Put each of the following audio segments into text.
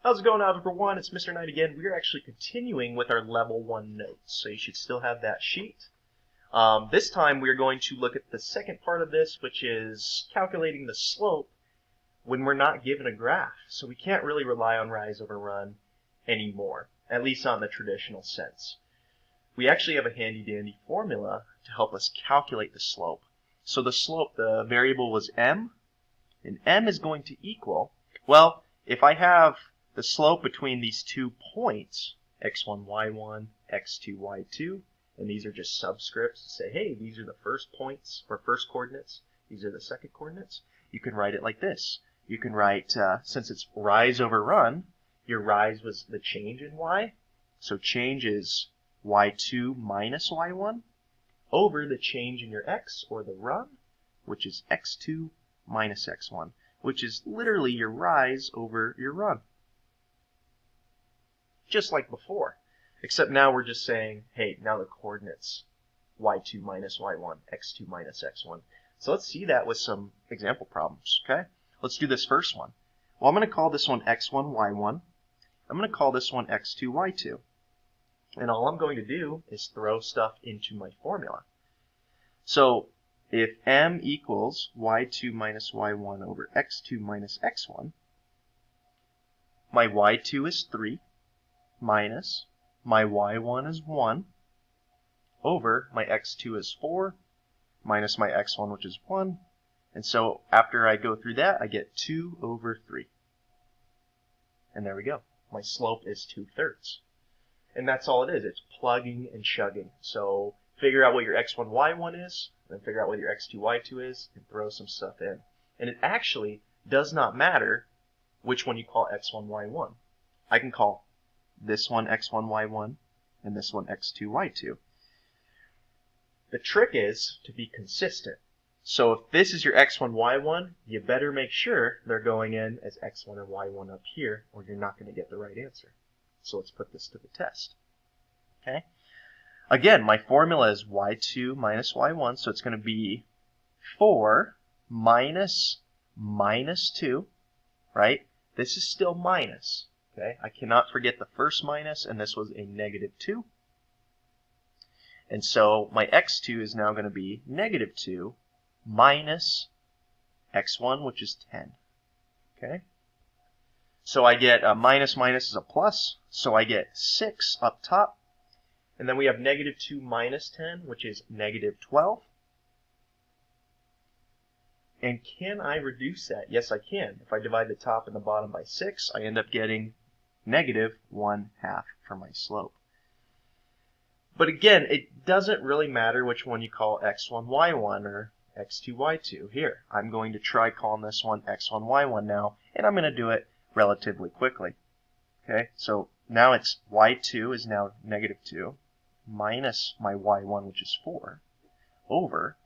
How's it going, Algebra 1? It's Mr. Knight again. We are actually continuing with our Level 1 notes, so you should still have that sheet. This time we're going to look at the second part of this, which is calculating the slope when we're not given a graph. So we can't really rely on rise over run anymore, at least not in the traditional sense. We actually have a handy-dandy formula to help us calculate the slope. So the slope, the variable was m, and m is going to equal, well, if I have the slope between these 2 points, x1, y1, x2, y2, and these are just subscripts to say, hey, these are the first points, or first coordinates, these are the second coordinates, you can write it like this. You can write, since it's rise over run, your rise was the change in y, so change is y2 minus y1, over the change in your x, or the run, which is x2 minus x1, which is literally your rise over your run. Just like before, except now we're just saying, hey, now the coordinates y2 minus y1, x2 minus x1. So let's see that with some example problems, okay? Let's do this first one. Well, I'm going to call this one x1, y1. I'm going to call this one x2, y2. And all I'm going to do is throw stuff into my formula. So if m equals y2 minus y1 over x2 minus x1, my y2 is 3 minus my y1 is 1 over my x2 is 4 minus my x1, which is 1. And so after I go through that, I get 2 over 3. And there we go. My slope is 2/3. And that's all it is. It's plugging and chugging. So figure out what your x1, y1 is, then figure out what your x2, y2 is, and throw some stuff in. And it actually does not matter which one you call x1, y1. I can call this one x1, y1, and this one x2, y2. The trick is to be consistent. So if this is your x1, y1, you better make sure they're going in as x1 and y1 up here, or you're not going to get the right answer. So let's put this to the test. Okay. Again, my formula is y2 minus y1, so it's going to be 4 minus 2, right? This is still minus. Okay, I cannot forget the first minus, and this was a negative 2. And so my x2 is now going to be negative 2 minus x1, which is 10. Okay, so I get a minus minus is a plus, so I get 6 up top. And then we have negative 2 minus 10, which is negative 12. And can I reduce that? Yes, I can. If I divide the top and the bottom by 6, I end up getting negative 1/2 for my slope. But again, it doesn't really matter which one you call x1, y1 or x2, y2. Here, I'm going to try calling this one x1, y1 now, and I'm going to do it relatively quickly. Okay, so now it's y2 is now negative 2 minus my y1, which is 4, over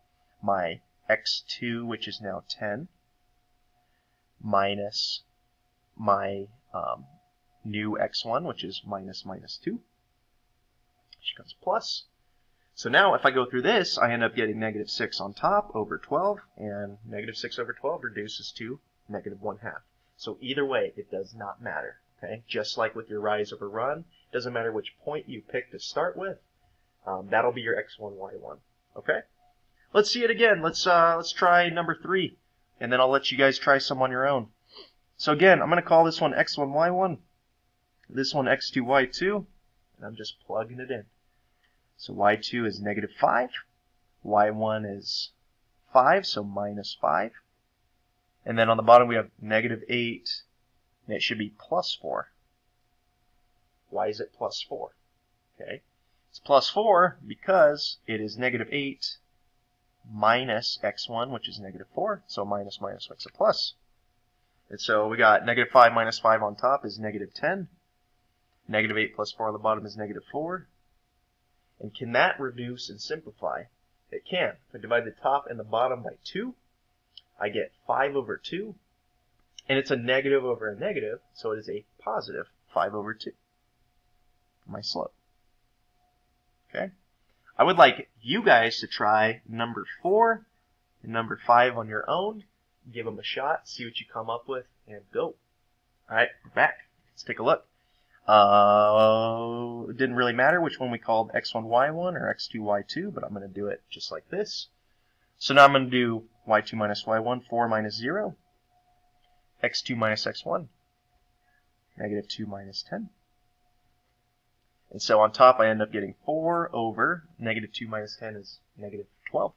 my x2, which is now 10, minus my new x1, which is minus 2, which becomes plus. So now if I go through this, I end up getting negative 6 on top over 12, and negative 6 over 12 reduces to negative 1/2. So either way, it does not matter. Okay, just like with your rise over run, it doesn't matter which point you pick to start with. That'll be your x1, y1. Okay, let's see it again. Let's try number 3, and then I'll let you guys try some on your own. So again, I'm going to call this one x1, y1. This one x2, y2, and I'm just plugging it in. So y2 is negative 5, y1 is 5, so minus 5. And then on the bottom we have negative 8, and it should be plus 4. Why is it plus 4? Okay, it's plus 4 because it is negative 8 minus x1, which is negative 4, so minus makes a plus. And so we got negative 5 minus 5 on top is negative 10. Negative 8 plus 4 on the bottom is negative 4. And can that reduce and simplify? It can. If I divide the top and the bottom by 2, I get 5 over 2. And it's a negative over a negative, so it is a positive 5 over 2 for my slope. Okay? I would like you guys to try number 4 and number 5 on your own. Give them a shot, see what you come up with, and go. All right, we're back. Let's take a look. It didn't really matter which one we called x1, y1 or x2, y2, but I'm going to do it just like this. So now I'm going to do y2 minus y1, 4 minus 0, x2 minus x1, negative 2 minus 10. And so on top I end up getting 4 over negative 2 minus 10 is negative 12.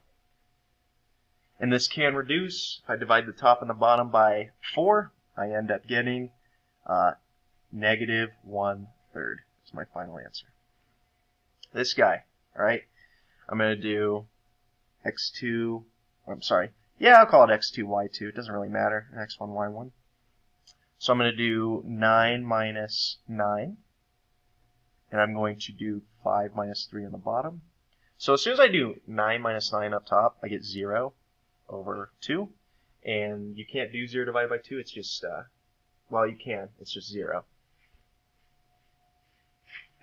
And this can reduce. If I divide the top and the bottom by 4, I end up getting negative 1/3 is my final answer. This guy, all right, I'm going to do x2, I'm sorry, yeah, I'll call it x2, y2. It doesn't really matter, x1, y1. So I'm going to do 9 minus 9, and I'm going to do 5 minus 3 on the bottom. So as soon as I do 9 minus 9 up top, I get 0 over 2, and you can't do 0 divided by 2, it's just, well, you can, it's just 0.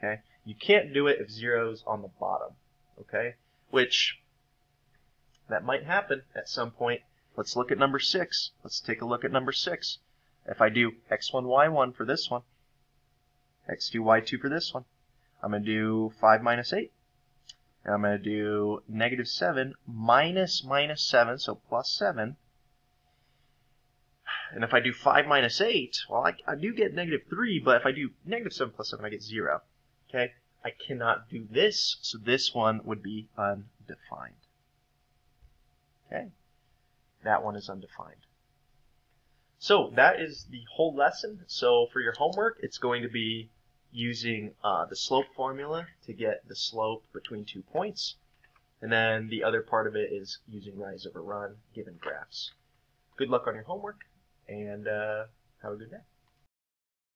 Okay, you can't do it if 0's on the bottom, okay, which that might happen at some point. Let's look at number 6. Let's take a look at number 6. If I do x1, y1 for this one, x2, y2 for this one, I'm going to do 5 minus 8. And I'm going to do negative 7 minus 7, so plus 7. And if I do 5 minus 8, well, I do get negative 3, but if I do negative 7 plus 7, I get 0. Okay, I cannot do this, so this one would be undefined. Okay, that one is undefined. So that is the whole lesson. So for your homework, it's going to be using the slope formula to get the slope between 2 points. And then the other part of it is using rise over run given graphs. Good luck on your homework, and have a good day.